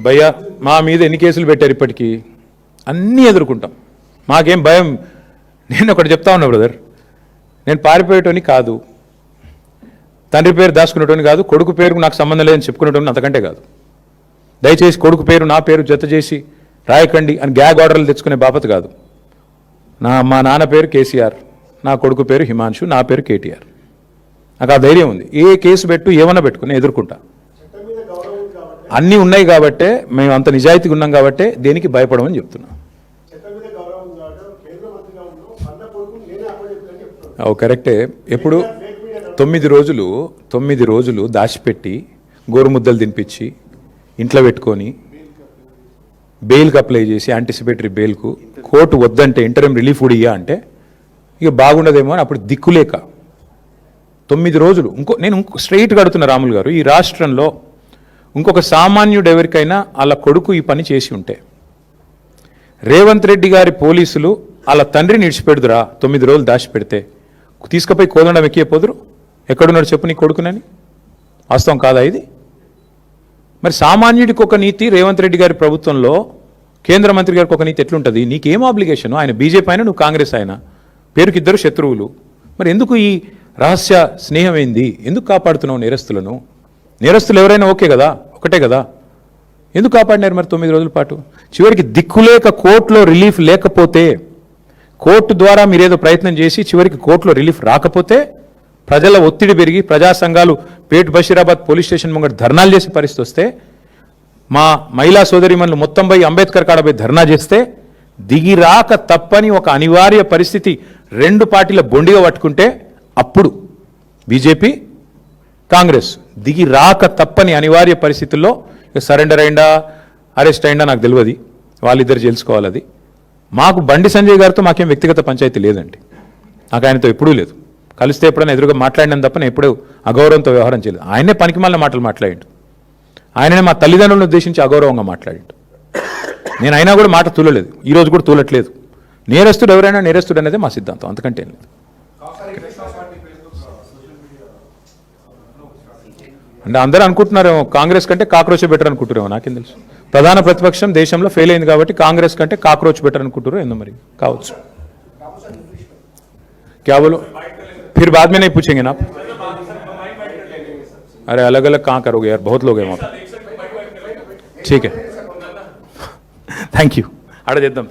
భయ్యా మా మీద ఎన్ని కేసులు పెట్టారు ఇప్పటికీ? అన్నీ ఎదుర్కొంటాం, మాకేం భయం. నేను ఒకటి చెప్తా ఉన్నా బ్రదర్, నేను పారిపోయేటోని కాదు, తండ్రి పేరు దాచుకునేటోని కాదు, కొడుకు పేరుకు నాకు సంబంధం లేదని చెప్పుకునేటోని అంతకంటే కాదు. దయచేసి కొడుకు పేరు నా పేరు జత చేసి రాయకండి అని గ్యాగ్ ఆర్డర్లు తెచ్చుకునే బాపత కాదు. మా నాన్న పేరు కేసీఆర్, నా కొడుకు పేరు హిమాంశు, నా పేరు కేటీఆర్. నాకు ఆ ధైర్యం ఉంది. ఏ కేసు పెట్టు ఏమన్నా పెట్టుకుని ఎదుర్కొంటా. అన్నీ ఉన్నాయి కాబట్టే, మేము అంత నిజాయితీగా ఉన్నాం కాబట్టే దేనికి భయపడమని చెప్తున్నా. కరెక్టే. ఎప్పుడు 9 రోజులు దాచిపెట్టి గోరుముద్దలు తినిపించి ఇంట్లో పెట్టుకొని బెయిల్కి అప్లై చేసి యాంటిసిపేటరీ బెయిల్కు కోర్టు వద్దంటే ఇంటర్మ్ రిలీఫ్ కూడా ఇయ్యా అంటే ఇక బాగుండదేమో అని అప్పుడు దిక్కులేక 9 రోజులు. నేను స్ట్రైట్గా అడుగుతున్న రాములు గారు, ఈ రాష్ట్రంలో ఇంకొక సామాన్యుడు ఎవరికైనా వాళ్ళ కొడుకు ఈ పని చేసి ఉంటే రేవంత్ రెడ్డి గారి పోలీసులు వాళ్ళ తండ్రిని ఇడిచిపెడుదురా? 9 రోజులు దాచిపెడితే తీసుకుపోయి కోదండం ఎక్కిపోదురు? ఎక్కడున్నాడు చెప్పు నీ కొడుకునని? వాస్తవం కాదా ఇది? మరి సామాన్యుడికి ఒక నీతి రేవంత్ రెడ్డి గారి ప్రభుత్వంలో, కేంద్ర మంత్రి గారికి ఒక నీతి ఎట్లుంటుంది? నీకేం ఆబ్లిగేషను? ఆయన బీజేపీ అయినా నువ్వు కాంగ్రెస్ అయినా పేరుకి ఇద్దరు శత్రువులు. మరి ఎందుకు ఈ రహస్య స్నేహం ఏంది? ఎందుకు కాపాడుతున్నావు నేరస్తులను? నేరస్తులు ఎవరైనా ఓకే కదా, ఒకటే కదా, ఎందుకు కాపాడినారు మరి 9 రోజుల పాటు? చివరికి దిక్కులేక కోర్టులో రిలీఫ్ లేకపోతే, కోర్టు ద్వారా మీరేదో ప్రయత్నం చేసి చివరికి కోర్టులో రిలీఫ్ రాకపోతే ప్రజల ఒత్తిడి పెరిగి ప్రజా సంఘాలు పేట్ బషీరాబాద్ పోలీస్ స్టేషన్ ముంగట ధర్నాలు చేసే పరిస్థితి వస్తే, మా మహిళా సోదరిమణులు మొత్తం పోయి అంబేద్కర్ కాడపై ధర్నా చేస్తే దిగి రాక తప్పని ఒక అనివార్య పరిస్థితి 2 పార్టీల బొండిగా పట్టుకుంటే అప్పుడు బీజేపీ కాంగ్రెస్ దిగి రాక తప్పని అనివార్య పరిస్థితుల్లో సరెండర్ అయిందా అరెస్ట్ అయిందా నాకు తెలియదు, వాళ్ళిద్దరు తెలుసుకోవాలి. అది మాకు బండి సంజయ్ గారితో మాకేం వ్యక్తిగత పంచాయతీ లేదండి, నాకు ఆయనతో ఎప్పుడూ లేదు. కలిస్తే ఎప్పుడైనా ఎదురుగా మాట్లాడినాం తప్ప నేను ఎప్పుడూ అగౌరవంతో వ్యవహారం చేయలేదు. ఆయనే పనికిమాలిన మాటలు మాట్లాడిండు, ఆయననే మా తల్లిదండ్రులను ఉద్దేశించి అగౌరవంగా మాట్లాడిండు. నేను అయినా కూడా మాట తూలలేదు, ఈరోజు కూడా తూలట్లేదు. నేరస్తుడు ఎవరైనా నేరస్తుడు అనేది మా సిద్ధాంతం, అంతకంటే ఏం లేదు. అంటే అందరూ అనుకుంటున్నారు కాంగ్రెస్ కంటే కాక్రోచ్ బెటర్ అనుకుంటున్నారేమో, నాకేం తెలుసు. ప్రధాన ప్రతిపక్షం దేశంలో ఫెయిల్ అయింది కాబట్టి కాంగ్రెస్ కంటే కాక్రోచ్ బెటర్ అనుకుంటారు, ఏందో మరి కావచ్చు. क्या बोलो? फिर बाद में नहीं पूछेंगे ना आप? अरे अलग अलग कहाँ करोगे यार, बहुत लोग हैं वहाँ पे. ठीक है, थैंक यू. आड़ा చేద్దాం.